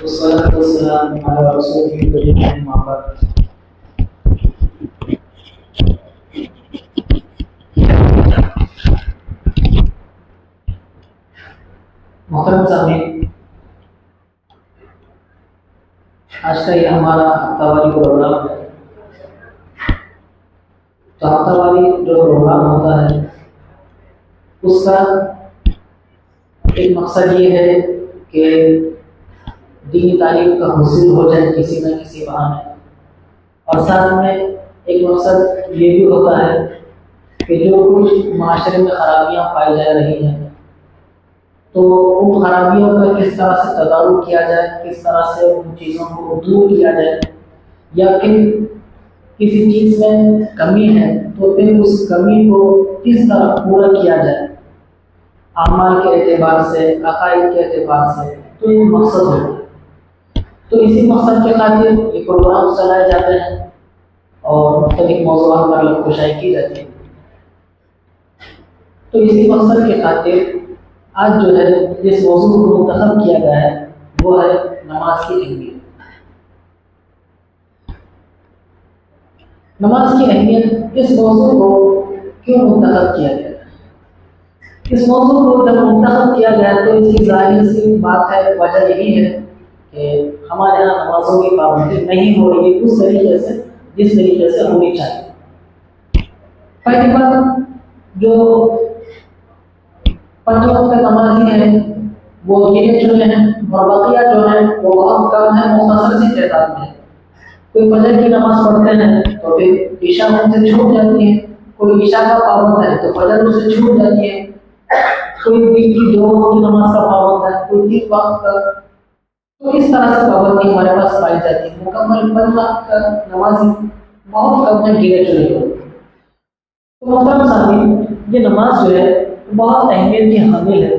والصلاة والسلام على رسوله الكريم أما بعد. محترم سامعین، آج کا یہ ہمارا ہفتہ واری پروگرام ہے. تو ہفتہ واری جو پروگرام ہوتا ہے اس کا ایک مقصد یہ ہے کہ دینی تعلیم کا حاصل ہو جائے کسی نہ کسی بہانے، اور ساتھ میں ایک مقصد یہ بھی ہوتا ہے کہ جو کچھ معاشرے میں خرابیاں پائی جا رہی ہیں تو ان خرابیوں کا کس طرح سے تدارک کیا جائے، کس طرح سے ان چیزوں کو دور کیا جائے، یا پھر کسی چیز میں کمی ہے تو پھر اس کمی کو کس طرح پورا کیا جائے اعمال کے اعتبار سے، عقائد کے اعتبار سے. تو یہ مقصد ہوتا ہے. تو اسی مقصد کے خاطر یہ پروگرام چلائے جاتے ہیں اور مختلف موضوعات پر علم کشائی کی جاتی ہے. تو اسی مقصد کے خاطر آج جو ہے جس موضوع کو منتخب کیا گیا ہے وہ ہے نماز کی اہمیت. نماز کی اہمیت، اس موضوع کو کیوں منتخب کیا گیا ہے؟ اس موضوع کو جب منتخب کیا گیا تو اس کی ظاہر سی بات ہے، وجہ یہی ہے کہ ہمارے یہاں نمازوں کی پابندی نہیں ہو رہی اس طریقے سے جس طریقے سے ہونی چاہیے. پہلی بات، جو 5 وقت نمازی ہیں وہ گنے چنے ہیں، اور بقیہ جو ہیں وہ بہت کم ہے، مختصر سی تعداد میں. کوئی فجر کی نماز پڑھتے ہیں تو پھر عشاء ان سے چھوٹ جاتی ہے، کوئی عشاء کا پابند ہے تو فجر ان سے چھوٹ جاتی ہے، کوئی دن کی 2 وقت کی نماز کا پابند ہے، کوئی 3 وقت کا. تو اس طرح سے پابندی ہمارے پاس پائی جاتی ہے. مکمل 5 وقت کا نمازی بہت کم ہے، گنے چنے لوگ. تو محترم سامعین، یہ نماز جو ہے بہت اہمیت کی حامل ہے.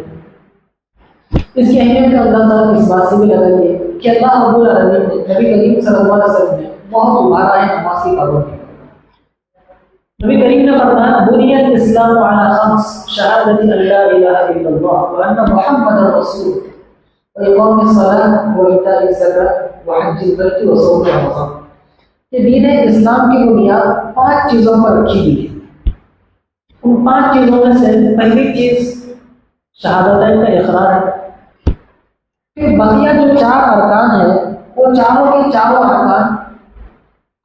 اس کی اہمیت کا اندازہ اس بات سے بھی لگائیے کہ اللہ رب العالمین نے نبی کریم صلی اللہ علیہ وسلم نے بہت ابھارا ہے نماز کی پابندی. نبی کریم نے فرمایا بنی الاسلام علی 5 شہادت ان لا الہ الا اللہ وان محمد رسول واقام الصلاۃ وایتاء الزکاۃ وحج البیت وصوم رمضان. یہ دین اسلام کی بنیاد 5 چیزوں پر رکھی ہوئی ہے. ان 5 چیزوں میں سے پہلی چیز شہادتین کا اقرار ہے. پھر بقیہ جو 4 ارکان ہیں وہ چاروں کے چاروں ارکان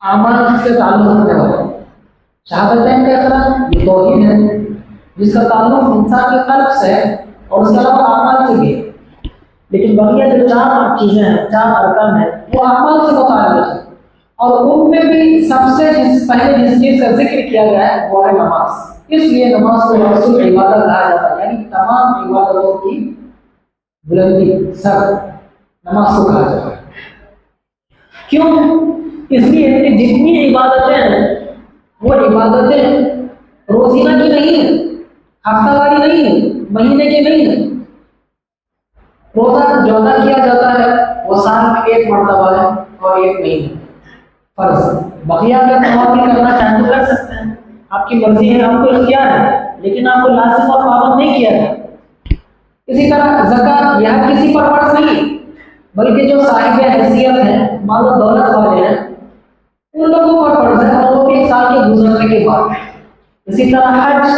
اعمال سے تعلق رکھنے والے ہیں. شہادتین کا اقرار یہ توحید ہے جس کا تعلق انسان کے قلب سے ہے اور اس کے علاوہ اعمال سے بھی ہے. لیکن بقیہ جو 4 چیزیں ہیں، 4 ارکان ہیں، وہ اعمال سے متعلق ہے، اور ان میں بھی سب سے پہلے جس چیز کا ذکر کیا گیا ہے وہ ہے نماز. اس لیے نماز کو رأس العبادہ کہا جاتا ہے، یعنی تمام عبادتوں کی بلندی، سر نماز کو کہا جاتا ہے. کیوں؟ اس لیے کہ جتنی عبادتیں ہیں وہ عبادتیں روزینہ کی نہیں ہیں، ہفتہ واری نہیں ہیں، مہینے کی نہیں ہیں. روزہ جو ادا کیا جاتا ہے وہ سال میں 1 مرتبہ ہے اور 1 مہینے فرض. بقیہ اگر نوافل کرنا چاہیں تو کر سکتے ہیں، آپ کی مرضی ہے، آپ کو اختیار ہے، لیکن آپ کو لازم اور پابند نہیں کیا جائے. اسی طرح زکوٰۃ یہ کسی پر فرض نہیں، بلکہ جو صاحب حیثیت ہیں، مال و دولت والے ہیں، ان لوگوں پر فرض ہے، اور وہ بھی 1 سال کے گزرنے کے بعد. اسی طرح حج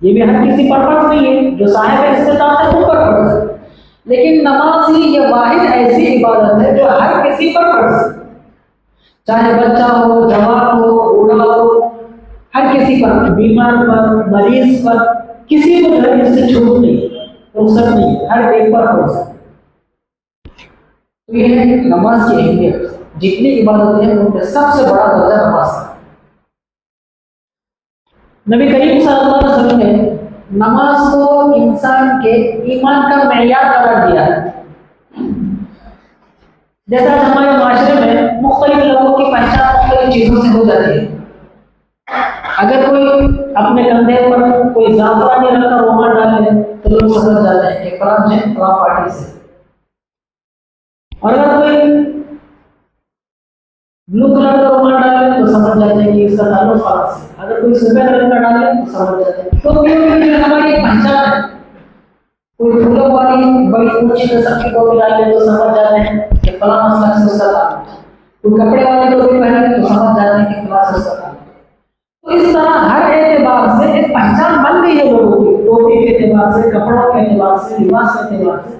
یہ بھی ہر کسی پر فرض نہیں ہے، جو صاحب استطاعت ہے ان پر فرض ہے. لیکن نماز ہی یہ واحد ایسی عبادت ہے جو ہر کسی پر فرض ہے، چاہے بچہ ہو، جوان ہو، بوڑھا ہو، ہر کسی پر، بیمار پر، مریض پر، کسی کو اس سے چھوٹ نہیں ہے، رخصت نہیں ہے، ہر ایک پر فرض ہے. تو یہ ہے نماز کی اہمیت. جتنی عبادتیں ہیں ان میں سب سے بڑا درجہ نماز کا. نبی کریم صلی اللہ علیہ وسلم نے نماز کو انسان کے ایمان کا معیار قرار دیا ہے. جیسا ہمارے معاشرے میں مختلف لوگوں کی پہچان مختلف چیزوں سے ہو جاتی ہے. اگر کوئی اپنے کندھے پر کوئی زعفرانی رنگ کا رومال ڈال لے تو لوگ سمجھ جاتے ہیں کہ فلاں ہے فلاں پارٹی سے. اور اگر کوئی بلو کلر کا رومال ڈال لے تو سمجھ جاتے ہیں کہ اس کا تعلق فلاں سے. اگر کوئی سفید رنگ کا ڈال لے تو سمجھ جاتے ہیں. تو یہ ہماری ایک پہچان ہے. کوئی پھولوں والی بڑی اونچی قسم کی ٹوپی ڈال لے تو سمجھ جاتے ہیں کہ فلاں مسئلہ سے اس کا تعلق ہے، کوئی کپڑے والی ٹوپی پہن لے تو سمجھ جاتے ہیں کہ فلاں سے اس کا تعلق ہے۔ تو اس طرح ہر اعتبار سے ایک پہچان بن گئی ہے لوگوں کی، ٹوپی کے اعتبار سے، کپڑوں کے اعتبار سے، لباس کے اعتبار سے۔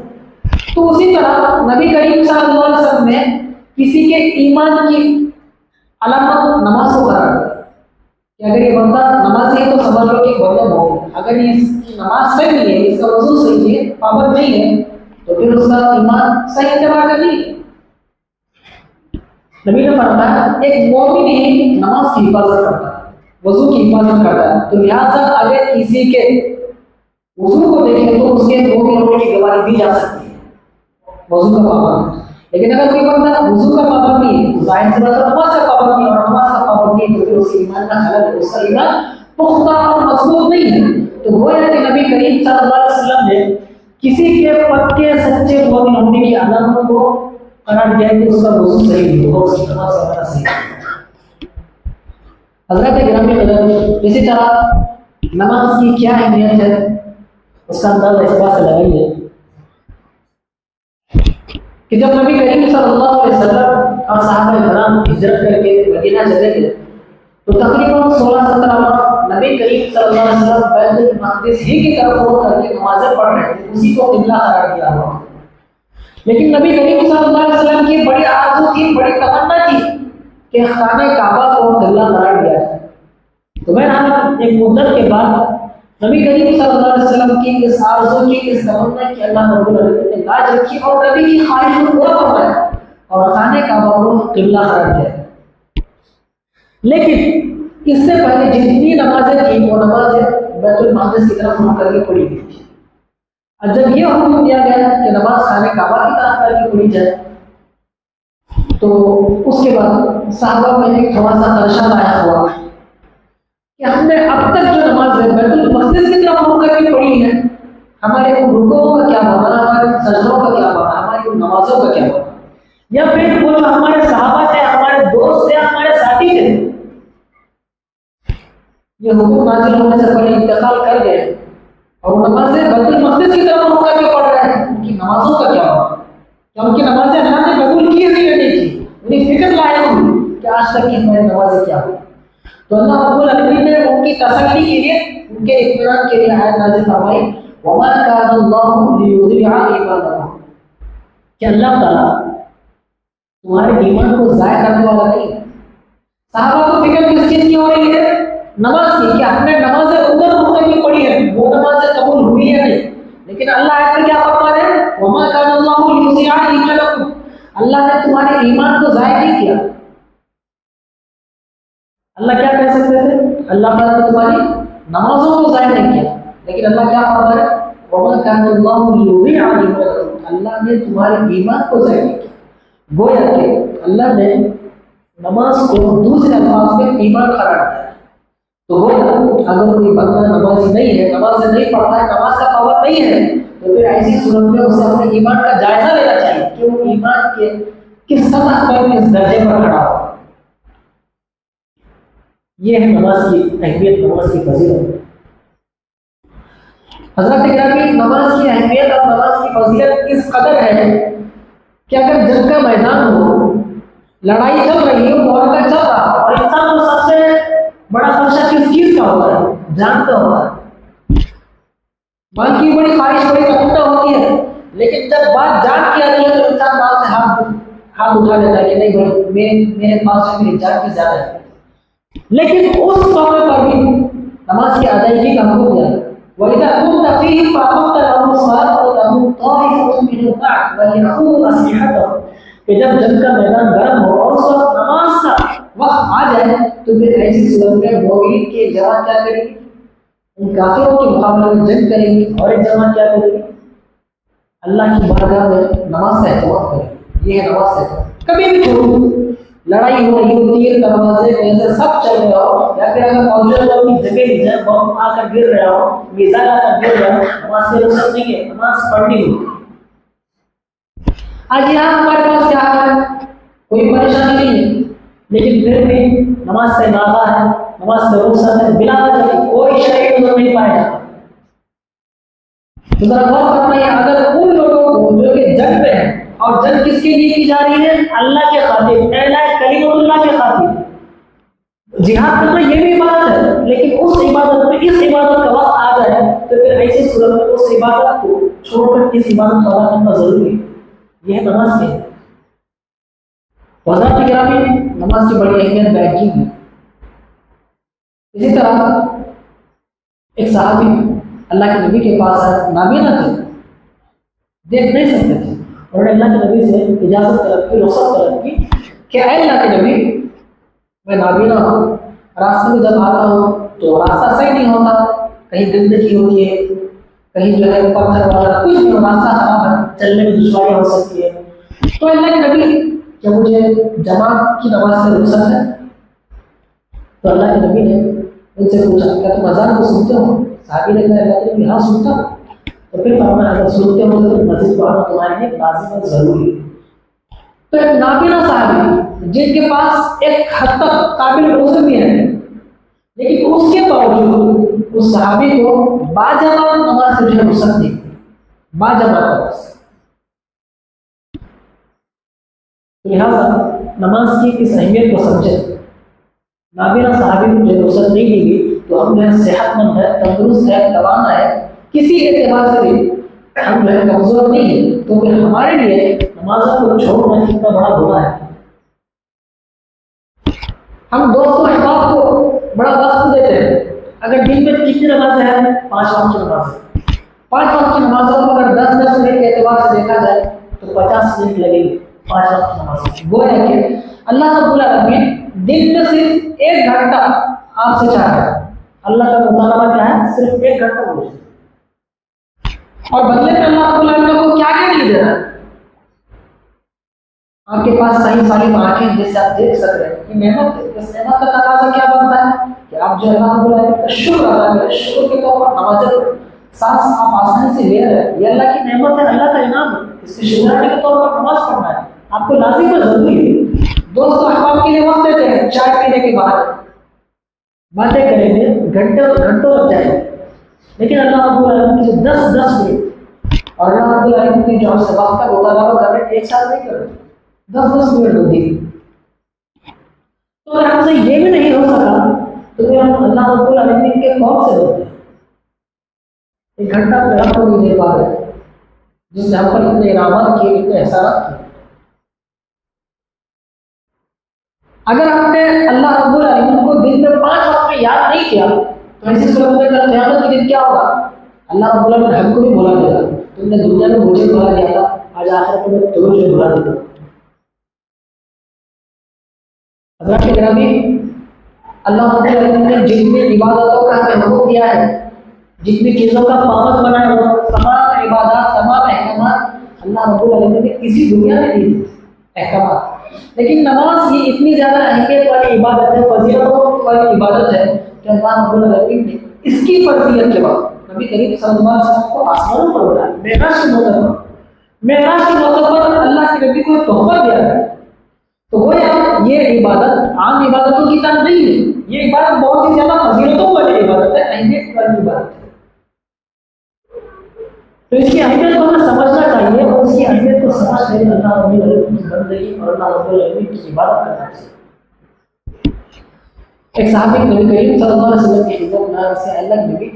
تو اسی طرح نبی کریم صلی اللہ علیہ وسلم نے کسی کے ایمان کی علامت نماز کو قرار دیا کہ اگر یہ بندہ نمازی ہے تو سمجھ لو کہ بندہ مومن ہے، اگر یہ اس کی نماز صحیح نہیں ہے، اس کا وضو صحیح ہے، پابند نہیں ہے، تو پھر اس کا ایمان صحیح اعتبار کا نہیں ہے۔ نبی نے فرمایا ایک مومن ہی نماز کی حفاظت کرتا ہے، وضو کی حفاظت کرتا ہے، تو لہٰذا اگر کسی کے وضو کو دیکھیں تو اس کے مومن ہونے کی گواہی دی جا سکتی ہے، وضو کا پابند ہے۔ لیکن اگر کوئی بندہ وضو کا پابند نہیں ہے، ظاہر سی بات ہے نماز کا پابند نہیں ہے، اور نماز کا پابند نہیں ہے تو پھر اس کے ایمان کا خلل ہے، اس کا ایمان پختہ اور مضبوط نہیں ہے۔ تو گویا کہ نبی کریم صلی اللہ علیہ وسلم نے کسی کے پکے سچے مومن ہونے کی علامت کو قرار دیا کہ اس کا وضو صحیح نہیں ہو، اس کی نماز کا صحیح نہیں۔ حضرت گرامی قدر، اسی طرح نماز کی کیا اہمیت ہے اس کا اندازہ اس بات سے لگائیے کہ جب نبی کریم صلی اللہ علیہ وسلم اور صحابہ کرام ہجرت کر کے مدینہ چلے گئے تو تقریباً 16-17 ماہ نبی کریم صلی اللہ علیہ وسلم بیت المقدس ہی کی طرف رخ کر کے نمازیں پڑھ رہے تھے، اسی کو قبلہ قرار دیا ہوا۔ لیکن نبی کریم صلی اللہ علیہ وسلم کی بڑی آرزو تھی، بڑی تمنا تھی کہ خانہ کعبہ کو قبلہ قرار دیا جائے۔ تو بہرحال ایک مدت کے بعد نبی کریم صلی اللہ علیہ وسلم کی اس آرزو کی، اس تمنا کی اللہ رب العالمین نے لاج رکھی اور نبی کی خواہش کو پورا فرمایا اور خانہ کعبہ کو قبلہ قرار دیا۔ لیکن اس سے پہلے جتنی نمازیں تھیں وہ نمازیں بیت المقدس کی طرف رخ کر کے پڑھی گئی تھی، اور جب یہ حکم دیا گیا کہ نماز خانہ کعبہ کی طرف کر کے پڑھی جائے تو اس کے بعد صحابہ میں ایک تھوڑا سا خدشہ لایا ہوا کہ ہم نے اب تک جو نماز بیت المقدس کی طرف رخ کر کے پڑھی ہے، ہمارے ان رکوعوں کا کیا بنا، ہمارے سجدوں کا کیا بنا، ہماری ان نمازوں کا کیا بنا، یا پھر وہ جو ہمارے صحابہ تھے، ہمارے دوست تھے، ہمارے ساتھی تھے، یہ حکم نازل ہونے سے پہلے انتقال کر گئے اور وہ نمازیں بیت المقدس کی طرف رخ کر کے پڑھ رہے ہیں، ان کی نمازوں کا کیا بنا، کیا ان کی نمازیں اللہ نے قبول کی ہوئی یا نہیں کی، انہیں فکر لاحق ہوئی کہ آج تک کی ہماری نمازیں کیا ہوئی۔ تو اللہ رب العالمین نے ان کی تسلی کے لیے، ان کے اطمینان کے لیے آیت نازل فرمائی وَمَا كَانَ اللَّهُ لِيُضِيعَ إِيمَانَكُمْ، کہ اللہ تعالیٰ تمہارے ایمان کو ضائع کرنے والا نہیں ہے۔ صحابہ کو فکر کس چیز کی ہو رہی ہے؟ نماز کی، کہ ہم نے نمازیں ادھر رخ کر کے پڑھی ہے، وہ نمازیں قبول ہوئی یا نہیں۔ لیکن اللہ آیت میں کیا فرما رہے ہیں؟ وَمَا كَانَ اللَّهُ لِيُضِيعَ إِيمَانَكُمْ، اللہ نے تمہارے ایمان کو ضائع نہیں کیا۔ اللہ کیا کہہ سکتے تھے؟ اللہ تعالیٰ نے تمہاری نمازوں کو ضائع نہیں کیا، لیکن اللہ کیا فرما رہا ہے؟ وَمَا كَانَ اللَّهُ لِيُضِيعَ إِيمَانَكُمْ، اللہ نے تمہارے ایمان کو ضائع نہیں کیا۔ گویا کہ اللہ نے نماز کو دوسرے الفاظ میں ایمان قرار دیا۔ تو گویا اگر کوئی بندہ نمازی نہیں ہے، نماز نہیں پڑھتا ہے، نماز کا پابند نہیں ہے، تو پھر ایسی صورت میں اسے اپنے ایمان کا جائزہ لینا چاہیے کہ وہ ایمان کے کس سطح پر، کس درجے پر کھڑا ہو۔ یہ ہے نماز کی اہمیت، نماز کی فضیلت۔ حضرت گرامی، نماز کی اہمیت اور نماز کی فضیلت اس قدر ہے کہ اگر جنگ کا میدان ہو، لڑائی چل رہی ہو، معرکہ چل رہا ہو، اور انسان کو سب سے بڑا خدشہ کس چیز کا ہوتا ہے؟ جان کا ہوتا ہے۔ مان کی بڑی خواہش، بڑی تمنا ہوتی ہے، لیکن جب بات جان کی آتی ہے تو انسان بات سے ہاتھ اٹھا لیتا ہے کہ نہیں بھائی میرے پاس میری جان کی زیادہ ہے۔ لیکن اس موقع پر بھی نماز کی ادائیگی کا حکم دیا وَإِذَا كُنْتَ فِيهِمْ فَأَقَمْتَ لَهُمُ الصَّلَاةَ فَلْتَقُمْ طَائِفَةٌ مِّنْهُمْ مَعَكَ وَلْيَأْخُذُوا أَسْلِحَتَهُمْ، کہ جب جنگ کا میدان گرم ہو اور اس وقت نماز کا وقت آ جائے تو پھر ایسی صورت میں مومنین کی ایک جماعت کیا کرے گی؟ ان کافروں کے مقابلے میں جنگ کرے گی، اور ایک جماعت کیا کرے گی؟ اللہ کی بارگاہ میں نماز کا اہتمام کرے گی۔ یہ ہے نماز کا اہتمام۔ کبھی بھی چھوڑو، لڑائی ہو رہی ہو، تیر دروازے ایسے سب چل رہے ہو، یا پھر اگر موجود لوگ کی جگہ نہیں جائے، بم آ کر گر رہا ہو، میزائل آ کر گر رہا ہو، نماز سے رخصت نہیں ہے، نماز پڑھنی ہو۔ آج یہاں ہمارے پاس کیا ہے؟ کوئی پریشانی نہیں ہے، لیکن پھر بھی نماز سے ناغہ ہے، نماز سے رخصت ہے، بلا وجہ کوئی شرعی عذر نہیں پایا جاتا۔ تو ذرا غور فرمائیے، اگر ان لوگوں کو جو کہ جنگ پہ ہیں، اور جنگ کس کے لیے کی جا رہی ہے؟ اللہ کے خاطر، اعلاء کلمۃ اللہ کے خاطر، جہاد کرنا یہ بھی عبادت ہے، لیکن اس عبادت میں اس عبادت کا وقت آ جائے تو پھر ایسی صورت میں اس عبادت کو چھوڑ کر اس عبادت کو ادا کرنا ضروری ہے۔ یہ ہے نماز کے حضرات گرامی، نماز کی بڑی اہمیت بیان ہے۔ اسی طرح ایک صحابی اللہ کے نبی کے پاس آئے، نابینا تھے، دیکھ نہیں سکتے تھے، انہوں نے اللہ کے نبی سے اجازت طلب کی، رخصت طلب کی کہ اے اللہ کے نبی، میں نابینا ہوں، راستے میں جب آتا ہوں تو راستہ صحیح نہیں ہوتا، کہیں گندگی ہوتی ہے، کہیں جو ہے پتھر وغیرہ کچھ بھی، راستہ خراب ہے، چلنے میں دشواریاں ہو سکتی ہے، تو اللہ کے نبی کیا مجھے جماعت کی نماز سے رخصت ہے؟ تو اللہ کے نبی نے ان سے پوچھا کیا تم اذان کو سنتے ہو؟ صحابی نے کہا اللہ کے نبی ہاں سنتا ہوں۔ تو پھر فرمایا اگر سنتے ہو تو مسجد کو آنا تمہارے لیے لازم اور ضروری ہے۔ تو ایک نابینا صحابی جن کے پاس ایک حد تک قابل عذر بھی ہے، لیکن اس کے باوجود اس صحابی کو باجماعت نماز سے جو رخصت دی، باجماعت نماز۔ لہٰذا نماز کی اس اہمیت کو سمجھے، نابینا صحابی کو جو رخصت نہیں دی گئی تو ہم جو ہے صحت مند ہے، تندرست ہے، توانا ہے، کسی اعتبار سے ہم جو ہے کمزور نہیں ہے، تو پھر ہمارے لیے نمازوں کو چھوڑنا کتنا بڑا گناہ ہے۔ ہم دوست و احباب کو بڑا وقت دیتے ہیں، اگر دن میں کتنی نمازیں ہیں؟ 5 وقت کی نمازیں، 5 وقت کی نمازوں کو اگر 10 منٹ کے اعتبار سے دیکھا جائے تو 50 منٹ لگیں گے 5 وقت کی نمازیں۔ وہ ہے کہ اللہ رب العالمین دن میں صرف 1 گھنٹہ آپ سے چاہتا ہے، اللہ کا مطالبہ کیا ہے؟ صرف 1 گھنٹہ مجھے، اور بدلے میں اللہ رب العالمین کو کیا نہیں دے رہا ہے؟ آپ کے پاس صحیح سالم آنکھیں جس سے آپ دیکھ سک رہے ہیں، یہ نعمت ہے۔ اس نعمت کا تقاضا کیا بنتا ہے کہ آپ جو اللہ رب العالمین کا شکر ادا کریں، شکر کے طور پر نمازیں پڑھیں، سانس آپ آسانی سے لے رہے ہیں، یہ اللہ کی نعمت ہے، اللہ کا انعام ہے، اس کے شکرانے کے طور پر نماز پڑھنا ہے آپ کو لازم اور ضروری ہے۔ دوست و احباب کے لیے وقت دیتے ہیں، چائے پینے کے بعد باتیں کریں گے، گھنٹوں لگ جائیں گے، لیکن اللہ رب العالمین کی 10 منٹ، اور اللہ رب العالمین کی جو آپ سے وقت کا مطالبہ کر رہے ہیں 1 سال نہیں کر رہے، 10 منٹ ہوتی ہے۔ تو اگر ہم سے یہ بھی نہیں ہو سکا تو پھر ہم اللہ رب العالمین کے خوف سے ہوتے ہیں، 1 گھنٹہ ہم کو نہیں دے پا رہے جس نے ہم پر اتنے انعامات کیے، اتنے احسانات کیے۔ اگر ہم نے اللہ رب العالمین کو دن میں 5 وقت میں یاد نہیں کیا تو ایسی صورت میں کل قیامت کے دن کیا ہوگا؟ اللہ رب العالمین ہم کو بھی بھلا دے گا، تم نے دنیا میں مجھے بھلا دیا تھا، آج آخرت میں تمہیں جو بھلا دے گا۔ حضرات گرامی، اللہ رب العالمین نے جتنی عبادتوں کا ہمیں حکم دیا ہے، جتنی چیزوں کا پابند بنایا ہوا، تمام عبادات، تمام احکامات اللہ رب العالمین نے اسی دنیا میں دی احکامات، لیکن نماز یہ اتنی زیادہ اہمیت والی عبادت ہے، فضیلتوں والی عبادت ہے کہ اللہ رب العالمین نے اس کی فرضیت کے بعد نبی کریم صلی اللہ علیہ وسلم کو آسمانوں پر بلایا، معراج کے موقع پر اللہ کے نبی کو ایک تحفہ دیا ہے۔ تو وہ یہ عبادت عام عبادتوں کی طرح نہیں ہے، یہ عبادت بہت ہی زیادہ فضیلتوں والی عبادت ہے، اہمیت والی عبادت ہے۔ تو اس کی اہمیت کو ہمیں سمجھنا چاہیے، اور اس کی اہمیت کو سمجھتے ہوئے اللہ رب العالمین کی بندگی اور اللہ رب العالمین کی عبادت کرنا چاہیے۔ ایک صحابی نبی کریم صلی اللہ علیہ وسلم کی خدمت میں اس کے اللہ نبی،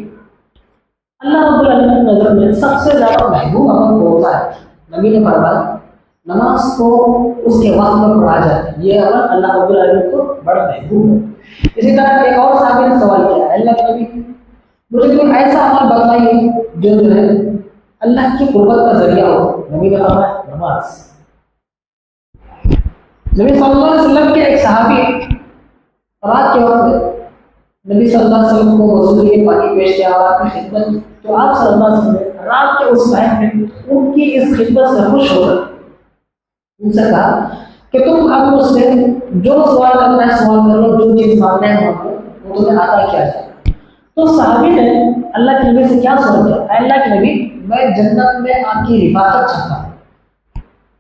اللہ رب العالمین کی نظر میں سب سے زیادہ محبوب عمل کون سا ہے؟ نبی نے فرمایا نماز کو اس کے وقت میں پڑھا جائے، یہ عمل اللہ رب العالمین کو بڑا محبوب ہے۔ اسی طرح ایک اور صحابی نے سوال کیا، اللہ کے نبی مجھے کوئی ایسا عمل بتائیے جو ہے اللہ کی قربت کا ذریعہ ہو۔ نبی نے فرمایا نماز۔ نبی صلی اللہ علیہ وسلم کے ایک صحابی رات کے وقت نبی صلی اللہ علیہ وسلم کو وضو کے پانی پیش کیا اور آپ کی خدمت کی، تو آپ صلی اللہ علیہ وسلم نے رات کے اس ٹائم میں ان کی اس خدمت سے خوش ہو کر ان سے کہا کہ تم اب مجھ سے جو سوال کرنا ہے سوال کر لو، جو چیز مانگنا ہے مانگ لو، وہ تمہیں عطا کیا جائے گا۔ تو صحابی نے اللہ کے نبی سے کیا سوال کیا؟ اے اللہ کے نبی، میں جنت میں آپ کی رفاقت چاہتا ہوں۔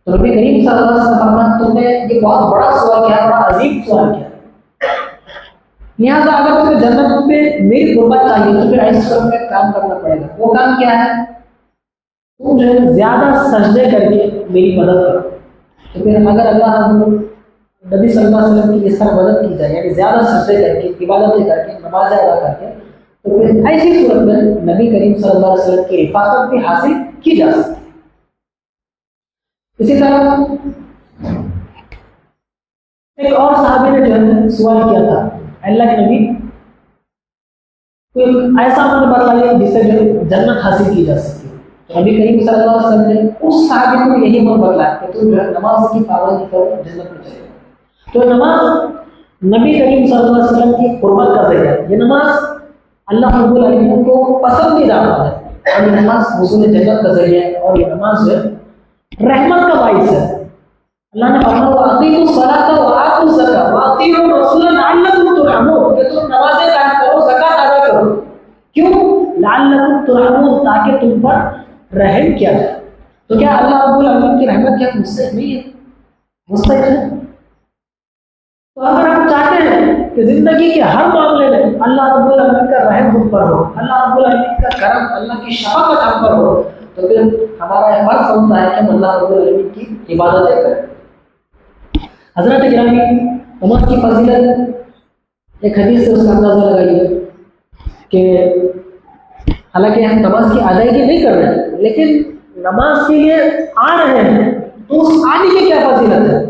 تو نبی کریم صلی اللہ علیہ وسلم فرمایا تم نے یہ بہت بڑا سوال کیا، بڑا عظیم سوال کیا، لہٰذا اگر تمہیں جنت میں میری قربت چاہیے تو پھر ایسے سب میں کام کرنا پڑے گا۔ وہ کام کیا ہے؟ تم جو ہے زیادہ سجدے کر کے میری مدد کرو. تو پھر اگر اللہ نبی صلی اللہ علیہ وسلم کی اس طرح مدد کی جائے یعنی زیادہ سجدے کر کے عبادتیں کر کے نمازیں ادا کر کے تو پھر ایسی صورت میں نبی کریم صلی اللہ علیہ وسلم کی رفاقت بھی حاصل کی جا سکتی ہے. اسی طرح ایک اور صحابی نے جو ہے سوال کیا تھا اللہ کے نبی کوئی ایسا عمل بتلائیے جس سے جو جنت حاصل کی جا سکتی ہے. تو نبی کریم صلی اللہ علیہ وسلم نے اس صحابی کو یہی عمل بتلایا کہ تم جو ہے نماز کی پابندی کرو جنت میں چلے گا. تو نماز نبی کریم صلی اللہ علیہ وسلم کی قربت کا ذریعہ ہے. یہ نماز اللہ رب العالمین کو پسندیدہ عمل ہے اور یہ نماز حصول جنت کا ذریعہ ہے اور یہ نماز جو ہے رحمت کا باعث ہے. اللہ نے فرمایا وَأَقِیمُوا الصَّلَاةَ وَآتُوا الزَّکَاةَ وَأَطِیعُوا الرَّسُولَ لَعَلَّکُمْ تُرْحَمُونَ کہ تم نمازیں قائم کرو زکات ادا کرو. کیوں؟ لَعَلَّکُمْ تُرْحَمُونَ تاکہ تم پر رحم کیا جائے. تو کیا اللہ رب العالمین کی رحمت کیا مستحق نہیں ہے؟ مستحق ہے. تو اگر ہم چاہتے ہیں کہ زندگی کے ہر معاملے میں اللہ رب العالمین کا رحم ہم پر ہو, اللہ رب العالمین کا کرم, اللہ کی شفقت ہم پر ہو, تو پھر ہمارا یہ فرض بنتا ہے کہ ہم اللہ رب العالمین کی عبادتیں کریں. حضرت گرامی نماز کی فضیلت ایک حدیث سے اس کا اندازہ لگائیے کہ حالانکہ ہم نماز کی ادائیگی نہیں کر رہے ہیں لیکن نماز کے لیے آ رہے ہیں تو اس آنے کی کیا فضیلت ہے.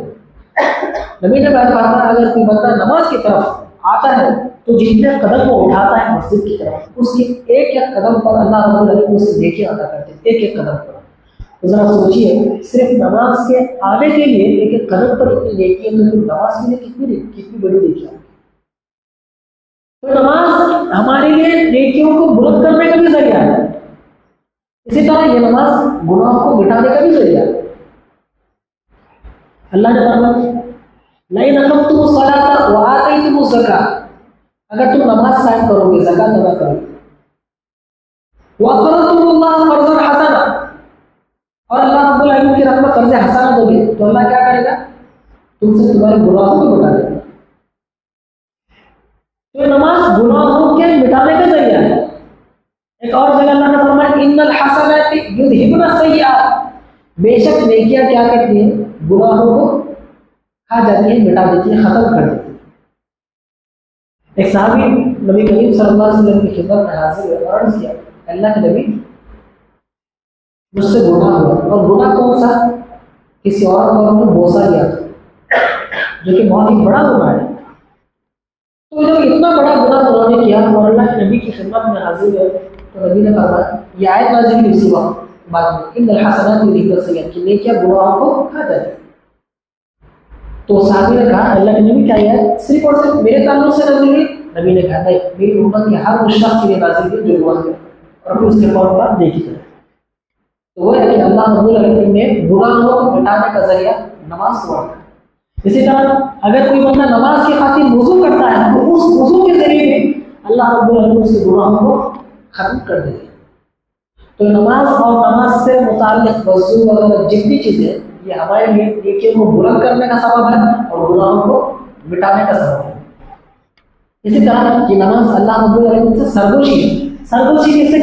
نبی نے فرمایا اگر کوئی بندہ نماز کی طرف آتا ہے تو جتنے قدم وہ اٹھاتا ہے مسجد کی طرف اس کے ایک ایک قدم پر اللہ رب العالمین اسے نیکی عطا کرتے ہیں. ایک ایک قدم پر ذرا سوچیے صرف نماز کے آنے کے لیے ایک ایک قدم پر اتنی نیکی ہے تو پھر نماز کے لیے کتنی بڑی نیکی ہے. تو نماز ہمارے لیے نیکیوں کو بلند کرنے کا بھی ذریعہ ہے. اسی طرح یہ نماز گناہوں کو مٹانے کا بھی ذریعہ ہے. اللہ نے فرمایا لئن اقمتم الصلاۃ وآتیتم الزکاۃ اگر تم نماز قائم کرو گے زکات ادا کرو گے وَأَقْرَضْتُمُ اللَّهَ قَرْضًا حَسَنًا اور اللہ رب العالمین کی رحمت قرض حسنہ دو گے تو اللہ کیا کرے گا تم سے تمہارے گناہوں کو مٹا دے گا. تو نماز گناہوں کے مٹانے کا ذریعہ ہے. ایک اور جگہ اللہ نے فرمایا ان الحسنات یذہبن السیئات بے شک نیکیاں کیا کرتی ہیں گناہوں کو کھا جاتی ہیں مٹا دیتی ہیں ختم کر دیتی ہیں. ایک صحابی نبی کریم صلی اللہ علیہ وسلم کی خدمت میں حاضر ہوئے اور عرض کیا اللہ کے نبی مجھ سے گناہ ہوا اور گناہ کون سا کسی اور کو نے بوسا لیا تھا جو کہ بہت ہی بڑا گناہ ہے. تو جب اتنا بڑا گناہ انہوں نے کیا اور اللہ کے نبی کی خدمت میں حاضر ہوئے تو نبی نے فرمایا یہ آیت نازل ہوئی اسی وقت بعد میں ان الحسنات یذہبن السیئات کہ نیکیاں گناہوں کو کھا جاتی ہیں. تو صحابی نے کہا اللہ کے نبی کیا ہے صرف اور صرف میرے تعلق سے نازل ہوئی؟ نبی نے کہا نہیں میری امت کے ہر اس شخص کے لیے نازل ہوئی جو گناہ کرے اور پھر اس کے فوراً بعد نیکی کرے. تو وہ ہے کہ اللہ رب العالمین نے گناہوں کو مٹانے کا ذریعہ نماز کو بڑھایا. اسی طرح اگر کوئی بندہ نماز کی خاطر وضو کرتا ہے تو اس وضو کے ذریعے بھی اللہ رب العالمین اس کے گناہوں کو ختم کر دے گا. تو نماز اور نماز سے متعلق وضو وغیرہ جتنی چیزیں یہ ہمارے لیے نیکیوں کو بلند کرنے کا سبب ہے اور گناہوں کو مٹانے کا سبب ہے. اسی طرح یہ نماز اللہ رب العالمین سے سرگوشی ہے. سرگوشی کس سے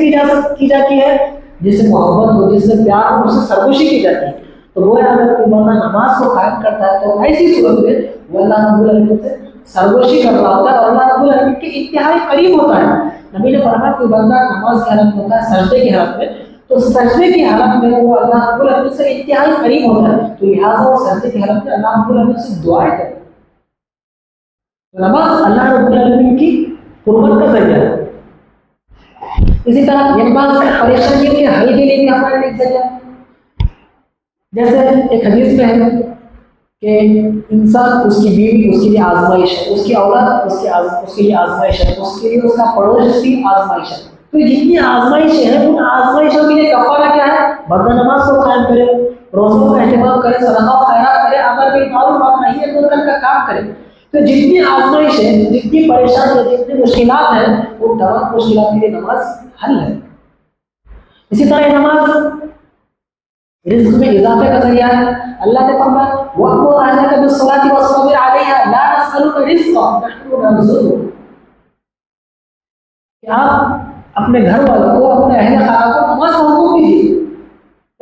کی جاتی ہے جس سے محبت ہو جس سے پیار ہو اس سے سرگوشی کی جاتی ہے. تو وہ اگر کوئی بندہ نماز کو قائم کرتا ہے تو ایسی صورت میں وہ اللہ رب العالمین سے سرگوشی کر رہا ہوتا ہے اور اللہ رب العالمین کے انتہائی قریب ہوتا ہے. نبی نے فرمایا کوئی بندہ نماز کی حالت میں ہوتا ہے سجدے کی حالت میں تو سجدے کی حالت میں وہ اللہ رب العالمین سے انتہائی قریب ہوتا ہے. تو لہٰذا وہ سجدے کی حالت میں اللہ رب العالمین سے دعائیں کرے. نماز اللہ رب العالمین کی قربت کا ذریعہ ہے. اسی طرح یہ نماز پریشانیوں کے حل کے لیے بھی ہمارے لیے ذریعہ ہے. جیسے ایک حدیث میں ہے کہ انسان اس کی بیوی اس کے لیے آزمائش ہے اس کی اولاد اس کے لیے آزمائش ہے اس کے لیے اس کا پڑوسی آزمائش ہے. تو جتنی آزمائشیں ہیں ان آزمائشوں کے لیے کفارہ کیا ہے بندہ نماز کو قائم کرے روزوں کا اہتمام کرے صدقہ و خیرات کرے امر بالمعروف اور نہی عن المنکر کا کام کرے. تو جتنی آزمائشیں جتنی پریشانیاں جتنی مشکلات ہیں وہ تمام مشکلات کے لیے نماز حل ہے. اسی طرح یہ نماز رزق میں اضافے کا ذریعہ ہے. اللہ نے فرمایا وَأْمُرْ أَهْلَكَ بِالصَّلَاةِ وَاصْطَبِرْ عَلَيْهَا لَا نَسْأَلُكَ رِزْقًا نَحْنُ نَرْزُقُكَ کہ آپ اپنے گھر والوں کو اپنے اہل خانہ کو نماز کا حکم دیجیے